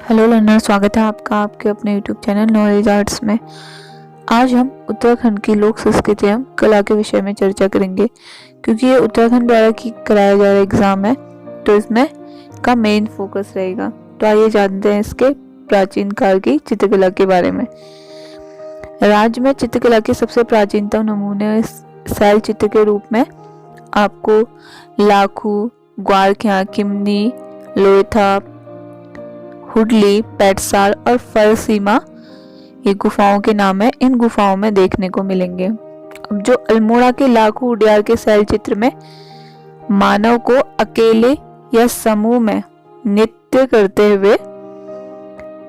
Hello learner, स्वागत है आपका आपके अपने यूट्यूब चैनल नॉलेज आर्ट्स में। आज हम उत्तराखंड की लोक संस्कृति एवं कला के विषय में चर्चा करेंगे, क्योंकि ये उत्तराखंड द्वारा कराया जा रहा एग्जाम है, तो इसमें का मेन फोकस रहेगा। तो आइए जानते हैं इसके प्राचीन काल की चित्रकला के बारे में। राज्य में चित्रकला के सबसे प्राचीनतम नमूने शैल चित्र के रूप में आपको लाखू, ग्वारख्या, किमनी, लोथा, हुडली, पेटसाल और फरसीमा ये गुफाओं के नाम है, इन गुफाओं में देखने को मिलेंगे। अब जो अल्मोड़ा के लाखू उडियार के शैल चित्र में मानव को अकेले या समूह में नृत्य करते हुए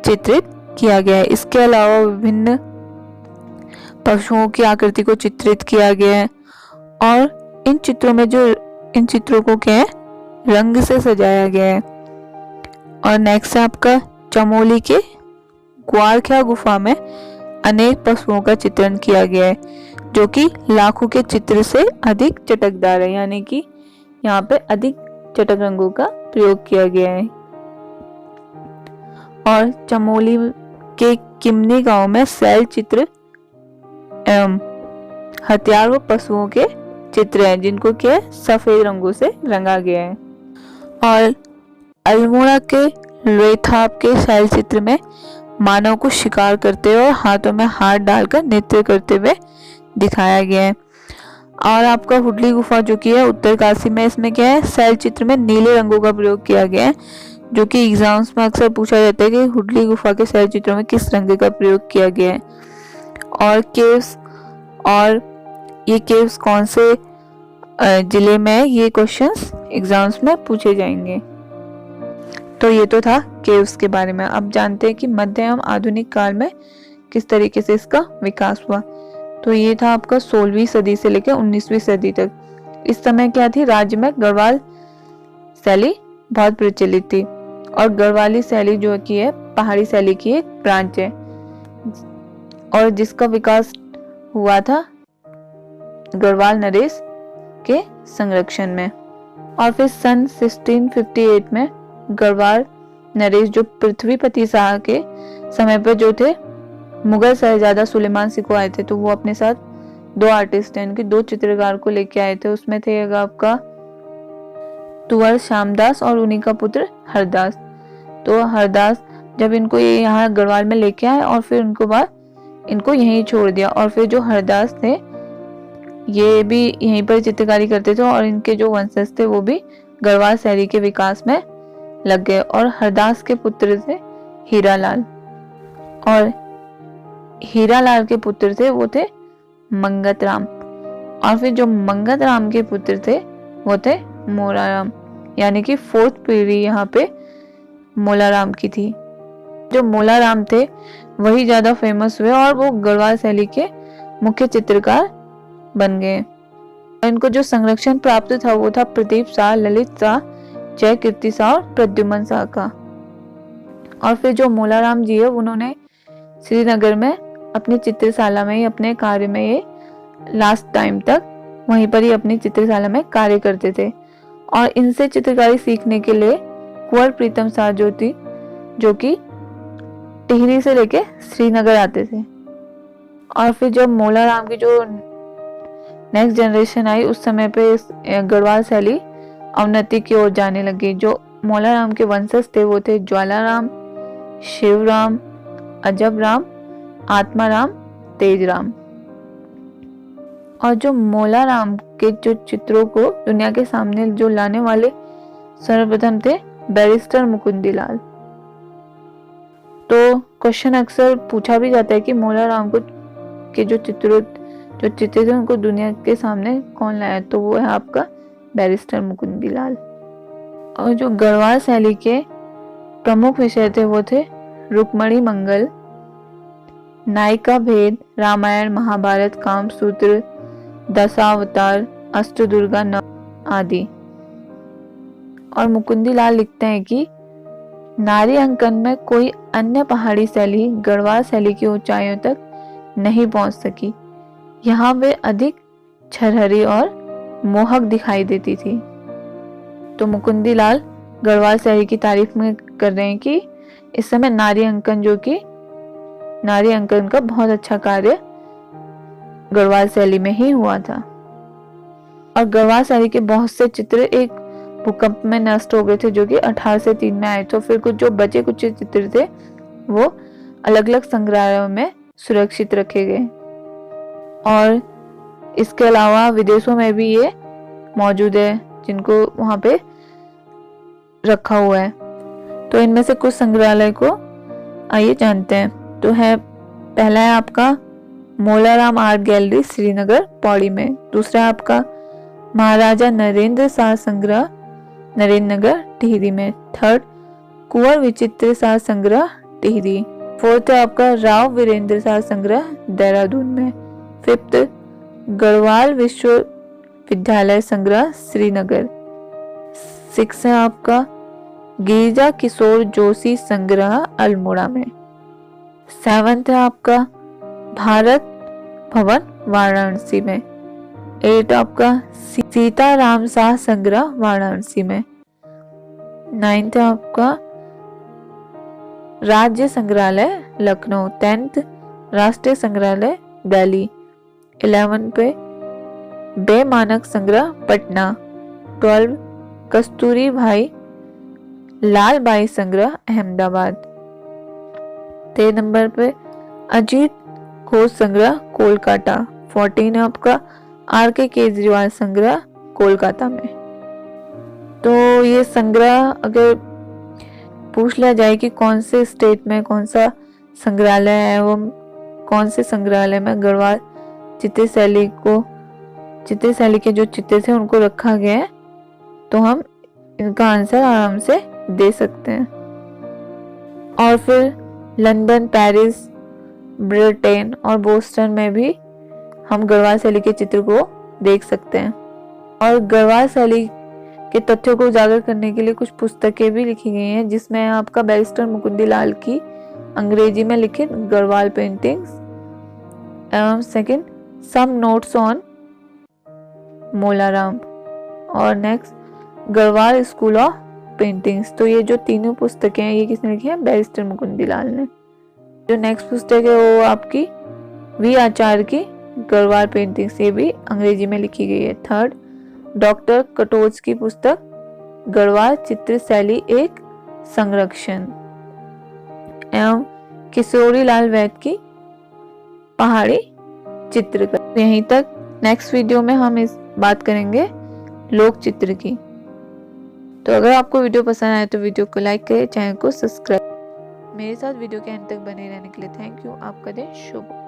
चित्रित किया गया है। इसके अलावा विभिन्न पशुओं की आकृति को चित्रित किया गया है और इन चित्रों को क्या है, रंग से सजाया गया है। और नेक्स्ट है आपका चमोली के ग्वारख्या गुफा में अनेक पशुओं का चित्रण किया गया है, जो कि लाखों के चित्र से अधिक चटकदार है, यानी कि यहाँ पे अधिक चटक रंगों का प्रयोग किया गया है। और चमोली के किमनी गांव में शैल चित्र एवं हथियार व पशुओं के चित्र हैं, जिनको क्या सफेद रंगों से रंगा गया है। और अल्मोड़ा के लोथाप के शैल चित्र में मानव को शिकार करते हुए और हाथों में हाथ डालकर नृत्य करते हुए दिखाया गया है। और आपका हुडली गुफा जो कि है उत्तरकाशी में, इसमें क्या है, शैल चित्र में नीले रंगों का प्रयोग किया गया है, जो कि एग्जाम्स में अक्सर पूछा जाता है कि हुडली गुफा के शैल चित्रों में किस रंग का प्रयोग किया गया है। और केव्स, और ये केव्स कौन से जिले में है, ये क्वेश्चंस एग्जाम्स में पूछे जाएंगे। तो ये तो था केव्स के बारे में। अब जानते हैं कि मध्य एवं आधुनिक काल में किस तरीके से इसका विकास हुआ। तो ये था आपका 16वीं सदी से लेकर 19वीं सदी तक। इस समय क्या थी, राज्य में गढ़वाल शैली बहुत प्रचलित थी, और गढ़वाली शैली जो की है पहाड़ी शैली की एक ब्रांच है, और जिसका विकास हुआ था गढ़वाल नरेश के संरक्षण में। और फिर सन 1658 में गढ़वाल नरेश जो पृथ्वीपति शाह के समय पर जो थे मुगल शहजादा सुलेमान सिको आए थे, तो वो अपने साथ 2 आर्टिस्ट यानी कि 2 चित्रकार को लेके आए थे। उसमें थे आपका तुवर श्यामदास और उन्हीं का पुत्र हरदास। तो हरदास जब इनको ये यहाँ गढ़वाल में लेके आए और फिर उनको बाद इनको यहीं छोड़ दिया, और फिर जो हरदास थे ये भी यहीं पर चित्रकारी करते थे, और इनके जो वंशज थे वो भी गढ़वाल शैली के विकास में लग गए। और हरदास के पुत्र थे हीरालाल, और हीरालाल के पुत्र थे वो थे मंगतराम, और फिर जो मंगतराम के पुत्र थे वो थे मोलाराम, यानी कि 4th पीढ़ी यहाँ पे मोलाराम की थी। जो मोलाराम थे वही ज्यादा फेमस हुए और वो गढ़वाल शैली के मुख्य चित्रकार बन गए। इनको जो संरक्षण प्राप्त था वो था प्रदीप शाह, ललित शाह, जय कीर्ति शाह और प्रद्युमन शाह का। और फिर जो मोलाराम जी है उन्होंने श्रीनगर में अपनी चित्रशाला में ही अपने कार्य में ये लास्ट टाइम तक वहीं पर ही अपनी चित्रशाला में कार्य करते थे। और इनसे चित्रकारी सीखने के लिए कुंवर प्रीतम शाह जो कि टिहरी से लेके श्रीनगर आते थे। और फिर जब मोलाराम की जो नेक्स्ट जनरेशन आई उस समय पे गढ़वाल शैली अवनति की ओर जाने लगी। जो मोलाराम के वंशज थे वो थे ज्वालाराम, शिवराम, अजबराम, आत्माराम, तेजराम। और जो मोलाराम के जो चित्रों को दुनिया के सामने जो लाने वाले सर्वप्रथम थे बैरिस्टर मुकुंदीलाल। तो क्वेश्चन अक्सर पूछा भी जाता है कि मोलाराम को के जो चित्र थे उनको दुनिया के सामने कौन लाया, तो वो है आपका बैरिस्टर मुकुंदीलाल। और जो गढ़वाल शैली के प्रमुख विषय थे वो थे रुक्मणी मंगल, नायिका भेद, रामायण महाभारत, कामसूत्र, दशावतार, अष्टदुर्गा नव आदि। और मुकुंदीलाल लिखते हैं कि नारी अंकन में कोई अन्य पहाड़ी शैली गढ़वाल शैली की ऊंचाइयों तक नहीं पहुंच सकी। यहाँ वे अधिक छरहरी और मोहक दिखाई देती थी। तो मुकुंदीलाल गढ़वाल शैली की तारीफ में कर रहे हैं कि इस समय नारी अंकन, जो कि नारी अंकन का बहुत अच्छा कार्य गढ़वाल शैली में ही हुआ था। और गढ़वाल शैली के बहुत से चित्र एक भूकंप में नष्ट हो गए थे, जो कि 1803 में आए। तो फिर कुछ जो बचे कुछ चित्र थे वो अलग अलग संग्रहालयों में सुरक्षित रखे गए। और इसके अलावा विदेशों में भी ये मौजूद है, जिनको वहां पे रखा हुआ है। तो इनमें से कुछ संग्रहालय को आइए जानते हैं। तो है, पहला है आपका मोलाराम आर्ट गैलरी श्रीनगर पौड़ी में। दूसरा है आपका महाराजा नरेंद्र शाह संग्रह नरेंद्र नगर टिहरी में। थर्ड, कुंवर विचित्र शाह संग्रह टिहरी। फोर्थ है आपका राव वीरेंद्र शाह संग्रह देहरादून में। फिफ्थ, गढ़वाल विश्वविद्यालय संग्रह श्रीनगर। सिक्स है आपका गिरिजा किशोर जोशी संग्रह अल्मोड़ा में। सेवंथ है आपका भारत भवन वाराणसी में। एट आपका सीताराम शाह संग्रह वाराणसी में। नाइन्थ है आपका राज्य संग्रहालय लखनऊ। 10th राष्ट्रीय संग्रहालय दिल्ली। 11 पे बे मानक संग्रह पटना। 12 कस्तूरी भाई लाल बाई संग्रह अहमदाबाद। 13 नंबर पे अजीत घोष संग्रह कोलकाता। 14 है आपका आर.के. केजरीवाल संग्रह कोलकाता में। तो ये संग्रह अगर पूछ लिया जाए कि कौन से स्टेट में कौन सा संग्रहालय है, वो कौन से संग्रहालय में गढ़वाल चित्र शैली के जो चित्र थे उनको रखा गया है, तो हम इनका आंसर आराम से दे सकते हैं। और फिर लंदन, पेरिस, ब्रिटेन और बोस्टन में भी हम गढ़वाल शैली के चित्र को देख सकते हैं। और गढ़वाल शैली के तथ्यों को उजागर करने के लिए कुछ पुस्तकें भी लिखी गई हैं, जिसमें आपका बैरिस्टर मुकुंदी लाल की अंग्रेजी में लिखित गढ़वाल पेंटिंग्स एवं second some notes on Molaram और next Garhwal school of paintings. तो ये जो तीनों पुस्तकें हैं, ये किसने लिखी है? बैरिस्टर मुकुंदी लाल ने। जो नेक्स्ट पुस्तक है वो आपकी वी आचार्य की गढ़वाल पेंटिंग्स, ये भी अंग्रेजी में लिखी गई है। थर्ड, डॉक्टर कटोच की पुस्तक गढ़वाल चित्र शैली एक संरक्षण एवं किशोरी लाल वैद की पहाड़ी चित्रकला। यहीं तक। नेक्स्ट वीडियो में हम इस बात करेंगे लोक चित्र की। तो अगर आपको वीडियो पसंद आए तो वीडियो को लाइक करें, चैनल को सब्सक्राइब। मेरे साथ वीडियो के अंत तक बने रहने के लिए थैंक यू। आपका दिन शुभ हो।